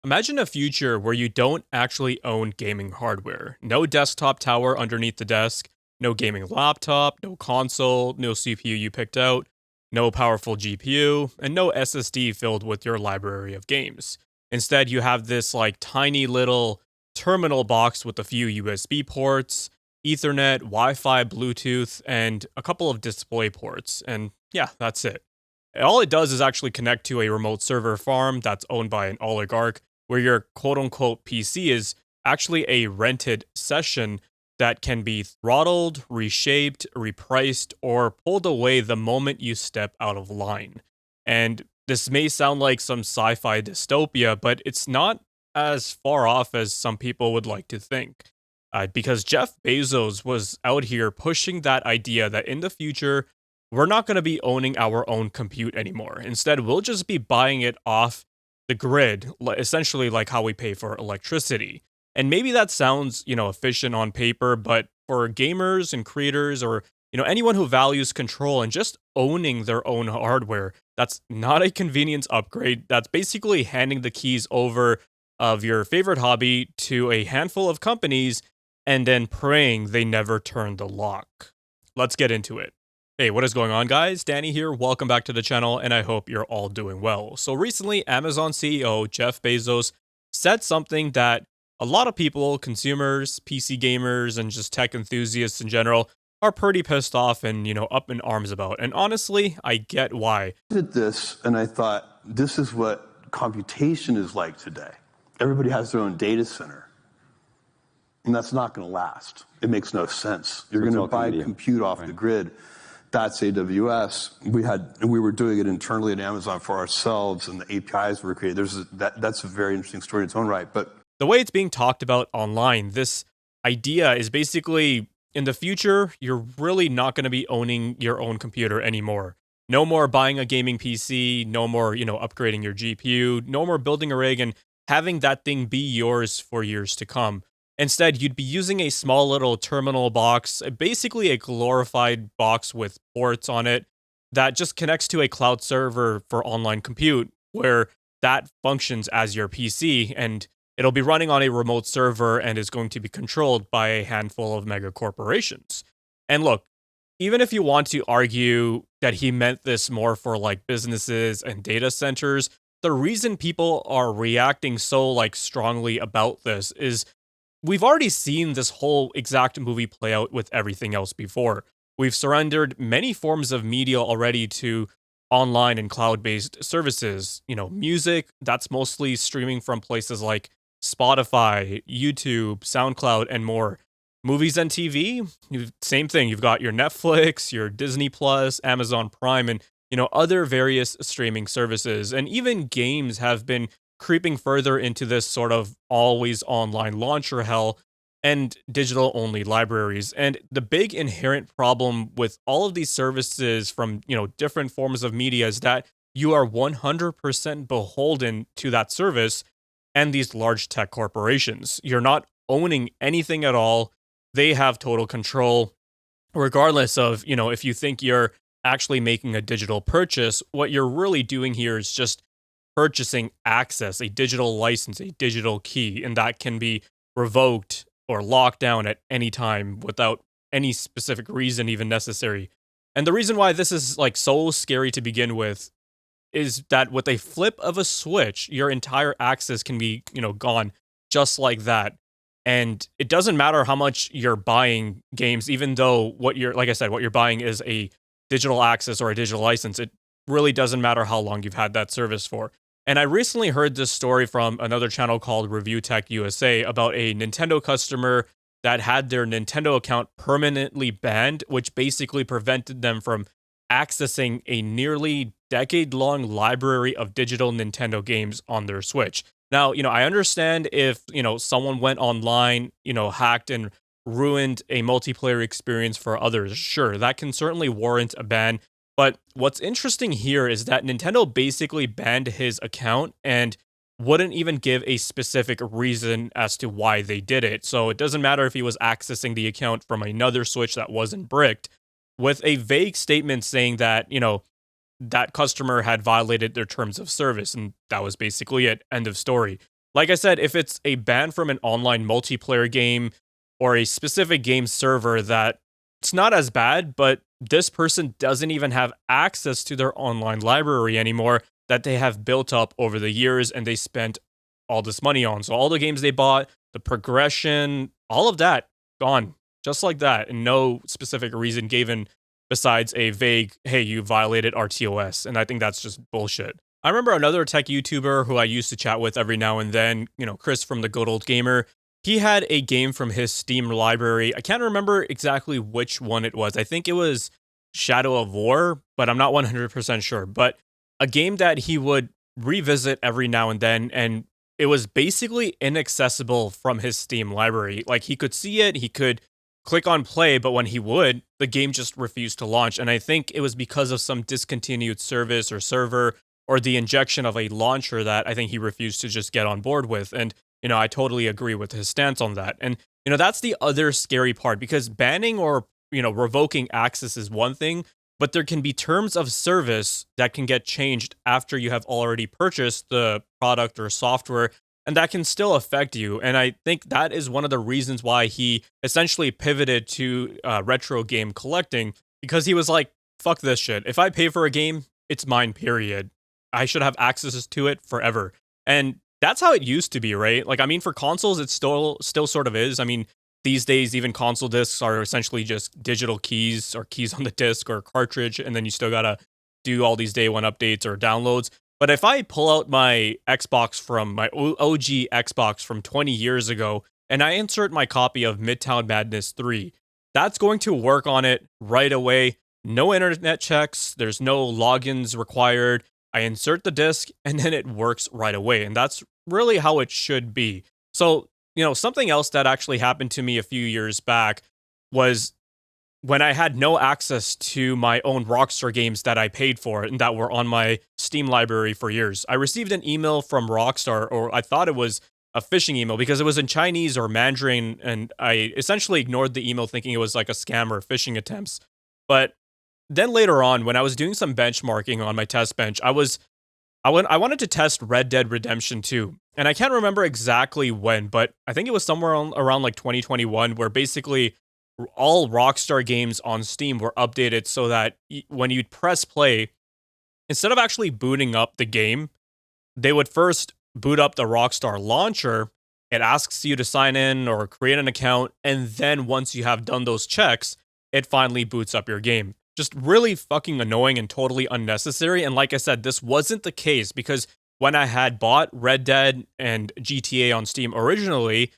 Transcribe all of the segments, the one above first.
Imagine a future where you don't actually own gaming hardware. No desktop tower underneath the desk, no gaming laptop, no console, no CPU you picked out, no powerful GPU, and no SSD filled with your library of games. Instead, you have this like tiny little terminal box with a few USB ports, Ethernet, Wi Fi, Bluetooth, and a couple of display ports. And yeah, that's it. All it does is actually connect to a remote server farm that's owned by an oligarch where your quote unquote PC is actually a rented session that can be throttled, reshaped, repriced, or pulled away the moment you step out of line. And this may sound like some sci fi dystopia, but it's not as far off as some people would like to think. Because Jeff Bezos was out here pushing that idea that in the future, we're not going to be owning our own compute anymore. Instead, we'll just be buying it off the grid, essentially like how we pay for electricity. And maybe that sounds, efficient on paper, but for gamers and creators or, anyone who values control and just owning their own hardware, that's not a convenience upgrade. That's basically handing the keys over of your favorite hobby to a handful of companies and then praying they never turn the lock. Let's get into it. Hey, what is going on, guys? Danny here. Welcome back to the channel, and I hope you're all doing well. So, recently, Amazon CEO Jeff Bezos said something that a lot of people, consumers, PC gamers, and just tech enthusiasts in general, are pretty pissed off and, up in arms about. And honestly, I get why. I did this, and I thought, this is what computation is like today. Everybody has their own data center, and that's not going to last. It makes no sense. You're going to buy compute off the grid. That's AWS. We were doing it internally at Amazon for ourselves, and the APIs were created. That's a very interesting story in its own right. But the way it's being talked about online, this idea is basically in the future, you're really not going to be owning your own computer anymore. No more buying a gaming PC, no more, upgrading your GPU, no more building a rig and having that thing be yours for years to come. Instead, you'd be using a small little terminal box, basically a glorified box with ports on it that just connects to a cloud server for online compute, where that functions as your PC and it'll be running on a remote server and is going to be controlled by a handful of mega corporations. And look, even if you want to argue that he meant this more for like businesses and data centers, the reason people are reacting so like strongly about this is we've already seen this whole exact movie play out with everything else before. We've surrendered many forms of media already to online and cloud-based services. Music, that's mostly streaming from places like Spotify, YouTube, SoundCloud, and more. Movies and TV, same thing. You've got your Netflix, your Disney Plus, Amazon Prime, and other various streaming services. And even games have been creeping further into this sort of always online launcher hell and digital only libraries. And the big inherent problem with all of these services from, different forms of media is that you are 100% beholden to that service and these large tech corporations. You're not owning anything at all. They have total control regardless of, if you think you're actually making a digital purchase, what you're really doing here is just purchasing access, a digital license, a digital key, and that can be revoked or locked down at any time without any specific reason even necessary. And the reason why this is like so scary to begin with is that with a flip of a switch, your entire access can be, gone just like that. And it doesn't matter how much you're buying games, even though what you're buying is a digital access or a digital license. It really doesn't matter how long you've had that service for. And I recently heard this story from another channel called Review Tech USA about a Nintendo customer that had their Nintendo account permanently banned, which basically prevented them from accessing a nearly decade-long library of digital Nintendo games on their Switch. Now, I understand if, someone went online, hacked and ruined a multiplayer experience for others. Sure, that can certainly warrant a ban. But what's interesting here is that Nintendo basically banned his account and wouldn't even give a specific reason as to why they did it. So it doesn't matter if he was accessing the account from another Switch that wasn't bricked, with a vague statement saying that, that customer had violated their terms of service. And that was basically it. End of story. Like I said, if it's a ban from an online multiplayer game or a specific game server, that it's not as bad, but this person doesn't even have access to their online library anymore that they have built up over the years and they spent all this money on. So all the games they bought, the progression, all of that gone just like that, and no specific reason given besides a vague, hey, you violated RTOS. And I think that's just bullshit. I remember another tech YouTuber who I used to chat with every now and then, Chris from the Good Old Gamer. He had a game from his Steam library. I can't remember exactly which one it was. I think it was Shadow of War, but I'm not 100% sure. But a game that he would revisit every now and then, and it was basically inaccessible from his Steam library. Like, he could see it, he could click on play, but when he would, the game just refused to launch. And I think it was because of some discontinued service or server or the injection of a launcher that I think he refused to just get on board with. And, I totally agree with his stance on that. And, that's the other scary part, because banning or, revoking access is one thing, but there can be terms of service that can get changed after you have already purchased the product or software, and that can still affect you. And I think that is one of the reasons why he essentially pivoted to retro game collecting, because he was like, fuck this shit. If I pay for a game, it's mine, period. I should have access to it forever. And that's how it used to be, right? Like, I mean, for consoles, it still sort of is. I mean, these days, even console discs are essentially just digital keys or keys on the disc or cartridge, and then you still gotta do all these day one updates or downloads. But if I pull out my Xbox from my OG Xbox from 20 years ago and I insert my copy of Midtown Madness 3, that's going to work on it right away. No internet checks, there's no logins required. I insert the disc and then it works right away. And that's really how it should be. So, something else that actually happened to me a few years back was when I had no access to my own Rockstar games that I paid for and that were on my Steam library for years. I received an email from Rockstar, or I thought it was a phishing email because it was in Chinese or Mandarin, and I essentially ignored the email thinking it was like a scam or phishing attempts. But then later on, when I was doing some benchmarking on my test bench, I wanted to test Red Dead Redemption 2. And I can't remember exactly when, but I think it was somewhere around like 2021, where basically all Rockstar games on Steam were updated so that when you'd press play, instead of actually booting up the game, they would first boot up the Rockstar launcher. It asks you to sign in or create an account, and then once you have done those checks, it finally boots up your game. Just really fucking annoying and totally unnecessary. And like I said, this wasn't the case because when I had bought Red Dead and GTA on Steam originally,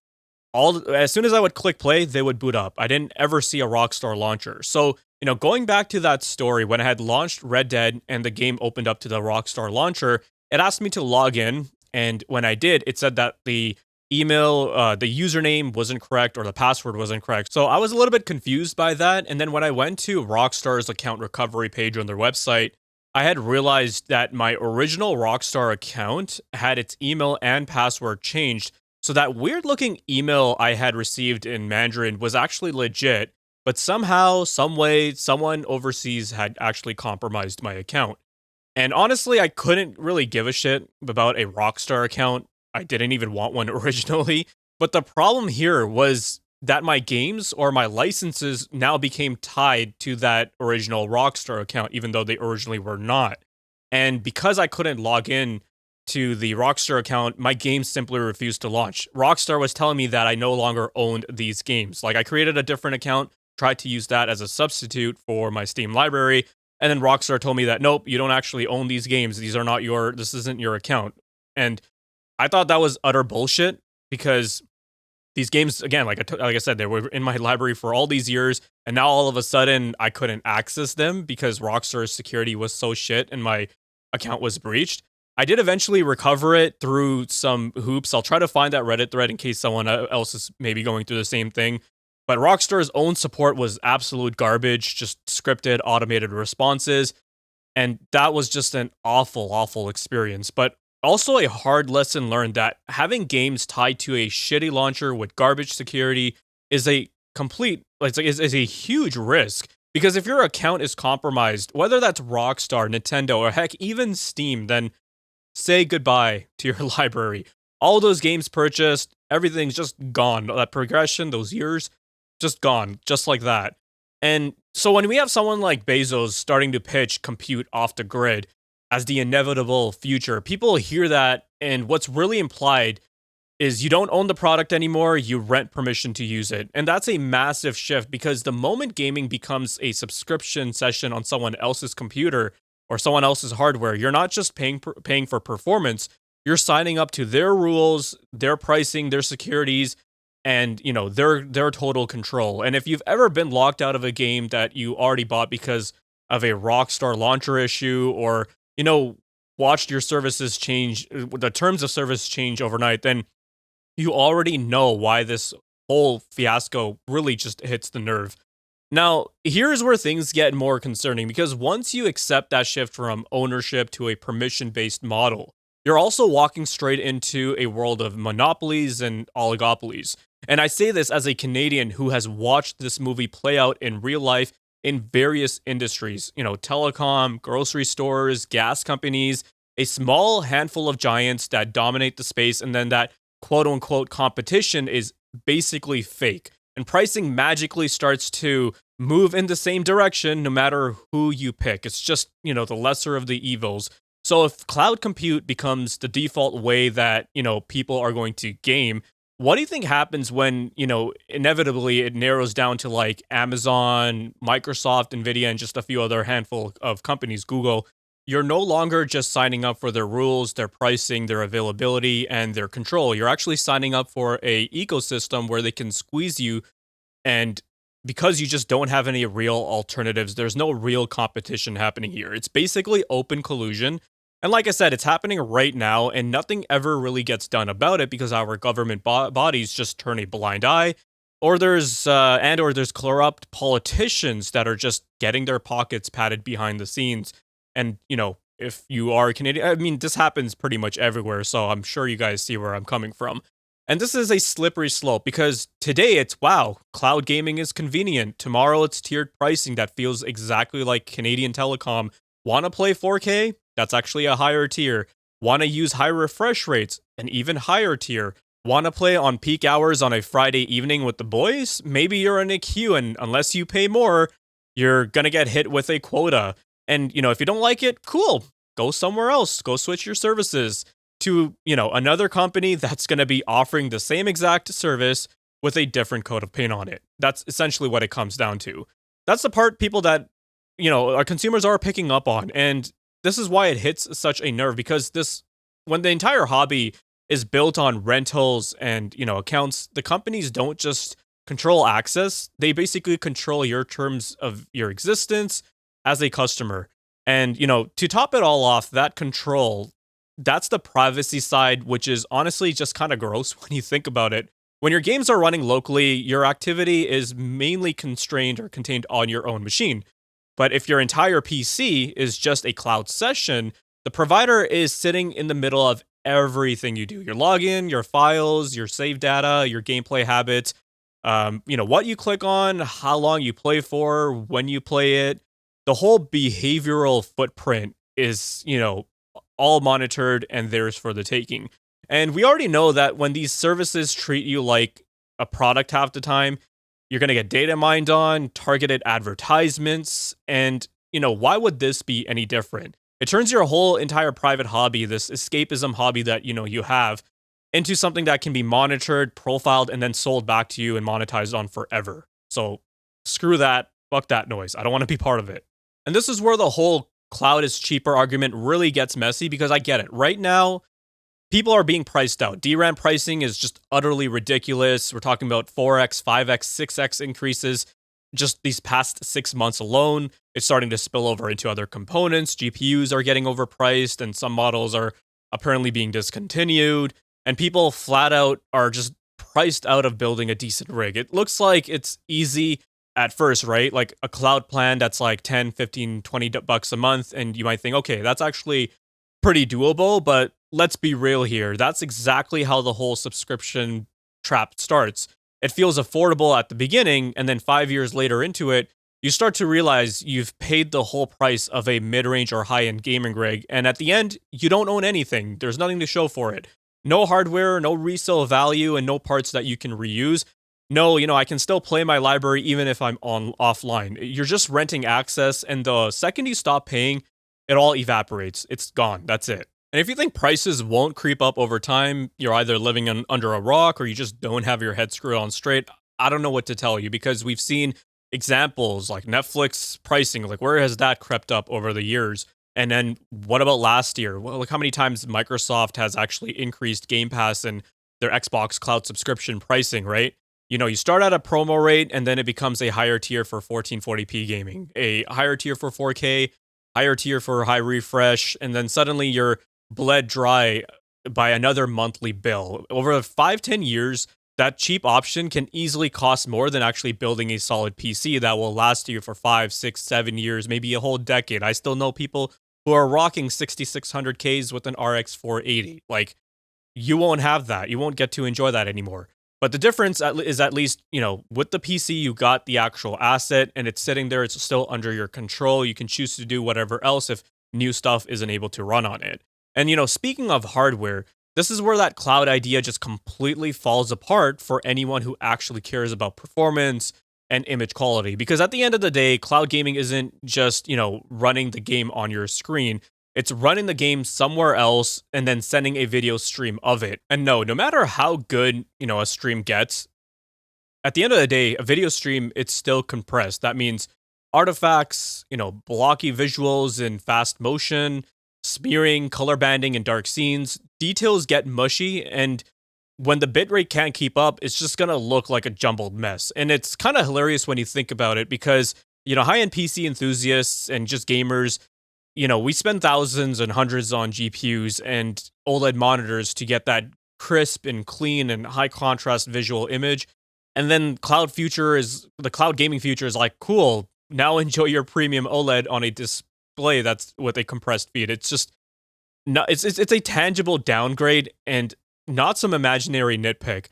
as soon as I would click play, they would boot up. I didn't ever see a Rockstar launcher. So, going back to that story, when I had launched Red Dead and the game opened up to the Rockstar launcher, it asked me to log in. And when I did, it said that the email, the username wasn't correct or the password wasn't correct. So I was a little bit confused by that. And then when I went to Rockstar's account recovery page on their website, I had realized that my original Rockstar account had its email and password changed. So that weird looking email I had received in Mandarin was actually legit, but somehow, some way, someone overseas had actually compromised my account. And honestly, I couldn't really give a shit about a Rockstar account. I didn't even want one originally. But the problem here was that my games or my licenses now became tied to that original Rockstar account, even though they originally were not. And because I couldn't log in to the Rockstar account, my games simply refused to launch. Rockstar was telling me that I no longer owned these games. Like, I created a different account, tried to use that as a substitute for my Steam library, and then Rockstar told me that, nope, you don't actually own these games. This isn't your account. And I thought that was utter bullshit because these games, again, like I said, they were in my library for all these years, and now all of a sudden I couldn't access them because Rockstar's security was so shit and my account was breached. I did eventually recover it through some hoops. I'll try to find that Reddit thread in case someone else is maybe going through the same thing. But Rockstar's own support was absolute garbage, just scripted, automated responses. And that was just an awful, awful experience. But also a hard lesson learned that having games tied to a shitty launcher with garbage security is a huge risk. Because if your account is compromised, whether that's Rockstar, Nintendo, or heck, even Steam, then say goodbye to your library. all those games purchased, everything's just gone. That progression, those years, just gone, just like that. And so when we have someone like Bezos starting to pitch compute off the grid as the inevitable future, people hear that, and what's really implied is you don't own the product anymore, you rent permission to use it. And that's a massive shift because the moment gaming becomes a subscription session on someone else's computer or someone else's hardware, you're not just paying for performance, you're signing up to their rules, their pricing, their securities, and their total control. And if you've ever been locked out of a game that you already bought because of a Rockstar launcher issue, or watched your services change, the terms of service change overnight, then you already know why this whole fiasco really just hits the nerve. Now, here's where things get more concerning, because once you accept that shift from ownership to a permission-based model, you're also walking straight into a world of monopolies and oligopolies. And I say this as a Canadian who has watched this movie play out in real life in various industries, telecom, grocery stores, gas companies, a small handful of giants that dominate the space, and then that quote unquote competition is basically fake. And pricing magically starts to move in the same direction no matter who you pick. It's just, the lesser of the evils. So if cloud compute becomes the default way that, people are going to game, what do you think happens when, inevitably it narrows down to like Amazon, Microsoft, Nvidia, and just a few other handful of companies, Google? You're no longer just signing up for their rules, their pricing, their availability, and their control. You're actually signing up for a ecosystem where they can squeeze you, and because you just don't have any real alternatives, there's no real competition happening here. It's basically open collusion. And like I said, it's happening right now, and nothing ever really gets done about it because our government bodies just turn a blind eye, or there's corrupt politicians that are just getting their pockets padded behind the scenes. And, if you are Canadian, I mean, this happens pretty much everywhere, so I'm sure you guys see where I'm coming from. And this is a slippery slope because today it's, wow, cloud gaming is convenient. Tomorrow it's tiered pricing that feels exactly like Canadian telecom. Want to play 4K? That's actually a higher tier. Want to use high refresh rates? An even higher tier. Want to play on peak hours on a Friday evening with the boys? Maybe you're in a queue, and unless you pay more, you're going to get hit with a quota. And, if you don't like it, cool, go somewhere else. Go switch your services to, another company that's going to be offering the same exact service with a different coat of paint on it. That's essentially what it comes down to. That's the part people that, our consumers are picking up on. And this is why it hits such a nerve, because when the entire hobby is built on rentals and, accounts, the companies don't just control access. They basically control your terms of your existence as a customer. And, to top it all off, that control, that's the privacy side, which is honestly just kind of gross when you think about it. When your games are running locally, your activity is mainly constrained or contained on your own machine. But if your entire PC is just a cloud session, the provider is sitting in the middle of everything you do. Your login, your files, your save data, your gameplay habits, what you click on, how long you play for, when you play it. The whole behavioral footprint is, all monitored and theirs for the taking. And we already know that when these services treat you like a product half the time, you're going to get data mined on, targeted advertisements, and, why would this be any different? It turns your whole entire private hobby, this escapism hobby that, you have, into something that can be monitored, profiled, and then sold back to you and monetized on forever. So screw that, fuck that noise. I don't want to be part of it. And this is where the whole cloud is cheaper argument really gets messy, because I get it. Right now, people are being priced out. DRAM pricing is just utterly ridiculous. We're talking about 4x, 5x, 6x increases just these past 6 months alone. It's starting to spill over into other components. GPUs are getting overpriced, and some models are apparently being discontinued. And people flat out are just priced out of building a decent rig. It looks like it's easy at first, right? Like a cloud plan that's like 10, 15, 20 bucks a month. And you might think, okay, that's actually pretty doable, but let's be real here. That's exactly how the whole subscription trap starts. It feels affordable at the beginning, and then 5 years later into it, you start to realize you've paid the whole price of a mid-range or high-end gaming rig, and at the end, you don't own anything. There's nothing to show for it. No hardware, no resale value, and no parts that you can reuse. No, I can still play my library even if I'm on offline. You're just renting access, and the second you stop paying, it all evaporates. It's gone. That's it. And if you think prices won't creep up over time, you're either living under a rock or you just don't have your head screwed on straight. I don't know what to tell you because we've seen examples like Netflix pricing, like where has that crept up over the years? And then what about last year? Well, look how many times Microsoft has actually increased Game Pass and their Xbox Cloud subscription pricing, right? You start at a promo rate and then it becomes a higher tier for 1440p gaming, a higher tier for 4K, higher tier for high refresh, and then suddenly you're bled dry by another monthly bill. Over 5-10 years, that cheap option can easily cost more than actually building a solid PC that will last you for 5, 6, 7 years, maybe a whole decade. I still know people who are rocking 6600Ks with an RX 480. Like, you won't have that. You won't get to enjoy that anymore. But the difference is at least, with the PC, you got the actual asset and it's sitting there. It's still under your control. You can choose to do whatever else if new stuff isn't able to run on it. And, speaking of hardware, this is where that cloud idea just completely falls apart for anyone who actually cares about performance and image quality. Because at the end of the day, cloud gaming isn't just, running the game on your screen. It's running the game somewhere else and then sending a video stream of it. And no matter how good, a stream gets, at the end of the day, a video stream, it's still compressed. That means artifacts, blocky visuals in fast motion, smearing, color banding, and dark scenes. Details get mushy, and when the bitrate can't keep up, it's just gonna look like a jumbled mess. And it's kind of hilarious when you think about it because, high-end PC enthusiasts and just gamers, we spend thousands and hundreds on GPUs and OLED monitors to get that crisp and clean and high contrast visual image. And then the cloud gaming future is like, cool, now enjoy your premium OLED on a display that's with a compressed feed. It's just not, it's a tangible downgrade and not some imaginary nitpick.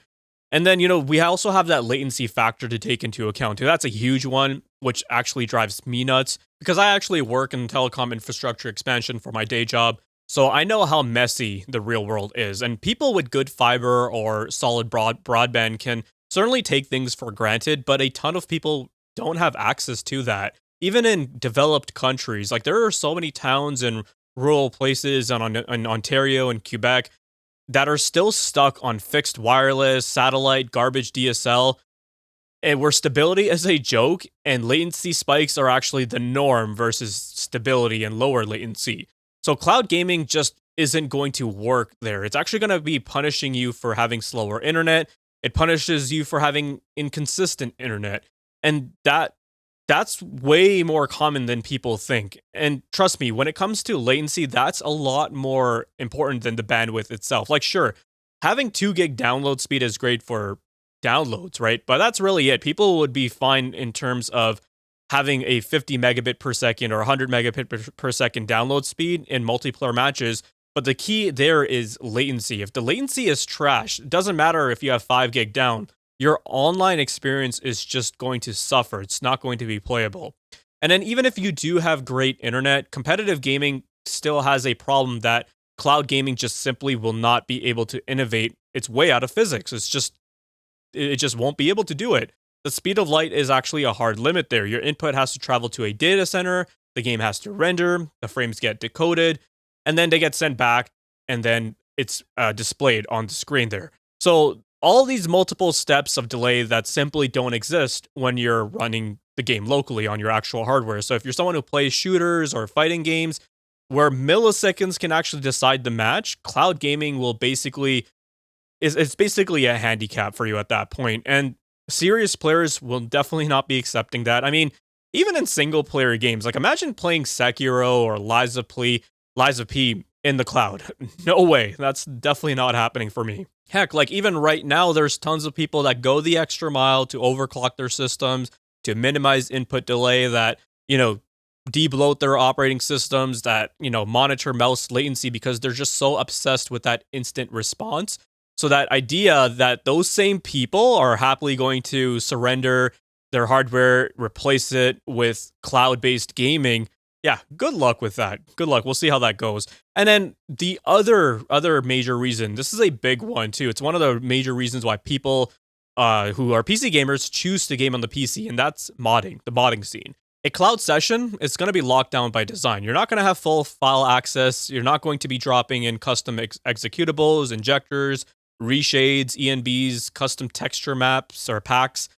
And then, we also have that latency factor to take into account too. That's a huge one, which actually drives me nuts because I actually work in telecom infrastructure expansion for my day job. So I know how messy the real world is. And people with good fiber or solid broadband can certainly take things for granted, but a ton of people don't have access to that. Even in developed countries, like there are so many towns and rural places in Ontario and Quebec that are still stuck on fixed wireless, satellite, garbage DSL, and where stability is a joke and latency spikes are actually the norm versus stability and lower latency. So cloud gaming just isn't going to work there. It's actually going to be punishing you for having slower internet. It punishes you for having inconsistent internet. And that's way more common than people think. And trust me, when it comes to latency, that's a lot more important than the bandwidth itself. Like, sure, having 2 gig download speed is great for downloads, right? But that's really it. People would be fine in terms of having a 50 megabit per second or 100 megabit per second download speed in multiplayer matches. But the key there is latency. If the latency is trash, it doesn't matter if you have 5 gig down. Your online experience is just going to suffer. It's not going to be playable. And then even if you do have great internet, competitive gaming still has a problem that cloud gaming just simply will not be able to innovate its way out of physics. It just won't be able to do it. The speed of light is actually a hard limit there. Your input has to travel to a data center, the game has to render, the frames get decoded, and then they get sent back, and then it's displayed on the screen there. So all these multiple steps of delay that simply don't exist when you're running the game locally on your actual hardware. So if you're someone who plays shooters or fighting games where milliseconds can actually decide the match, cloud gaming will basically it's basically a handicap for you at that point. And serious players will definitely not be accepting that. I mean, even in single player games, like imagine playing Sekiro or Lies of P in the cloud. No way. That's definitely not happening for me. Heck, like even right now, there's tons of people that go the extra mile to overclock their systems, to minimize input delay, that, debloat their operating systems, that, monitor mouse latency because they're just so obsessed with that instant response. So that idea that those same people are happily going to surrender their hardware, replace it with cloud-based gaming, Yeah, good luck with that. Good luck. We'll see how that goes. And then the other major reason, this is a big one too. It's one of the major reasons why people who are PC gamers choose to game on the PC, and that's modding, the modding scene. A cloud session is going to be locked down by design. You're not going to have full file access. You're not going to be dropping in custom executables, injectors, reshades, ENBs, custom texture maps or packs,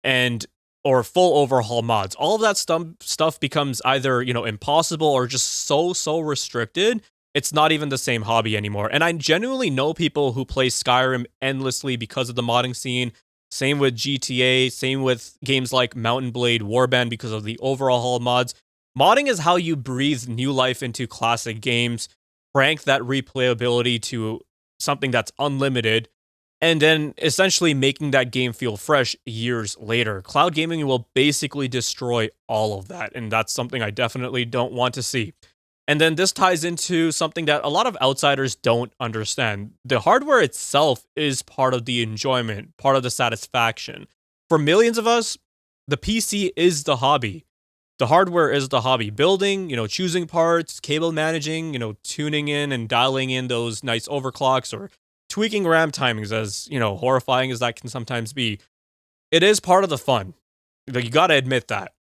and or full overhaul mods. All of that stuff becomes either, impossible or just so restricted. It's not even the same hobby anymore. And I genuinely know people who play Skyrim endlessly because of the modding scene. Same with GTA, same with games like Mountain Blade Warband because of the overhaul mods. Modding is how you breathe new life into classic games, crank that replayability to something that's unlimited, and then essentially making that game feel fresh years later. Cloud gaming will basically destroy all of that, and that's something I definitely don't want to see. And then this ties into something that a lot of outsiders don't understand. The hardware itself is part of the enjoyment, part of the satisfaction. For millions of us, the PC is the hobby. The hardware is the hobby. Building, choosing parts, cable managing, tuning in and dialing in those nice overclocks or tweaking RAM timings, as, horrifying as that can sometimes be. It is part of the fun. Like, you gotta admit that.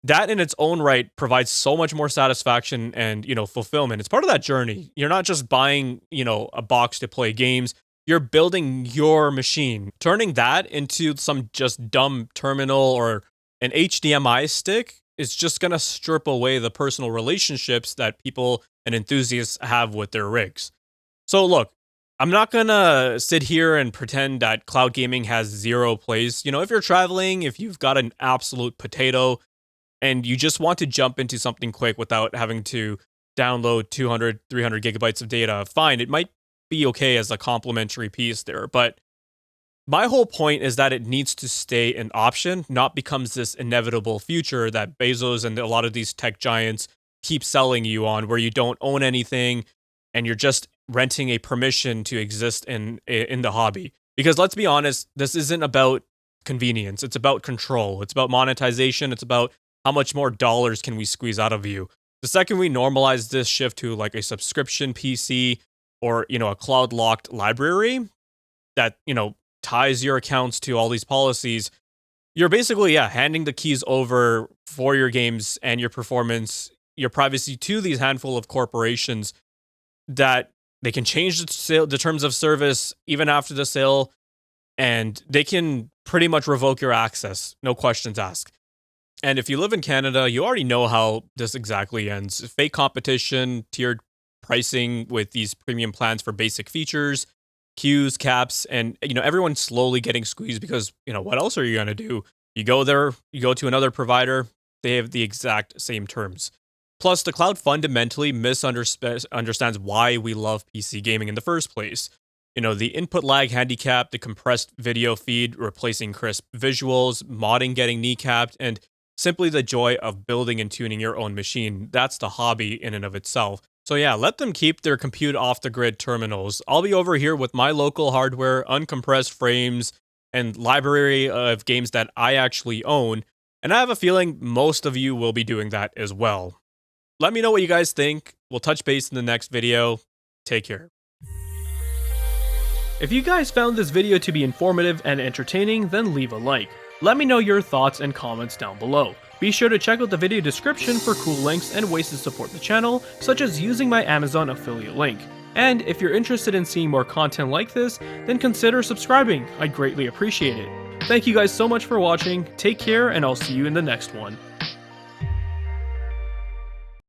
That in its own right provides so much more satisfaction and, fulfillment. It's part of that journey. You're not just buying, a box to play games. You're building your machine. Turning that into some just dumb terminal or an HDMI stick is just gonna strip away the personal relationships that people and enthusiasts have with their rigs. So look, I'm not gonna sit here and pretend that cloud gaming has zero place. If you're traveling, if you've got an absolute potato and you just want to jump into something quick without having to download 200, 300 gigabytes of data, fine, it might be okay as a complimentary piece there. But my whole point is that it needs to stay an option, not becomes this inevitable future that Bezos and a lot of these tech giants keep selling you on, where you don't own anything and you're just renting a permission to exist in the hobby. Because let's be honest, this isn't about convenience. It's about control. It's about monetization. It's about how much more dollars can we squeeze out of you. The second we normalize this shift to like a subscription PC or, a cloud locked library that, ties your accounts to all these policies, you're basically, handing the keys over for your games and your performance, your privacy to these handful of corporations that they can change the terms of service even after the sale, and they can pretty much revoke your access, no questions asked. And if you live in Canada, you already know how this exactly ends. Fake competition, tiered pricing with these premium plans for basic features, queues, caps, and everyone's slowly getting squeezed because, what else are you going to do? You go there, you go to another provider, they have the exact same terms. Plus, the cloud fundamentally misunderstands why we love PC gaming in the first place. The input lag handicap, the compressed video feed replacing crisp visuals, modding getting kneecapped, and simply the joy of building and tuning your own machine. That's the hobby in and of itself. So yeah, let them keep their compute off the grid terminals. I'll be over here with my local hardware, uncompressed frames, and library of games that I actually own. And I have a feeling most of you will be doing that as well. Let me know what you guys think. We'll touch base in the next video. Take care. If you guys found this video to be informative and entertaining, then leave a like. Let me know your thoughts and comments down below. Be sure to check out the video description for cool links and ways to support the channel, such as using my Amazon affiliate link. And if you're interested in seeing more content like this, then consider subscribing. I'd greatly appreciate it. Thank you guys so much for watching, take care, and I'll see you in the next one.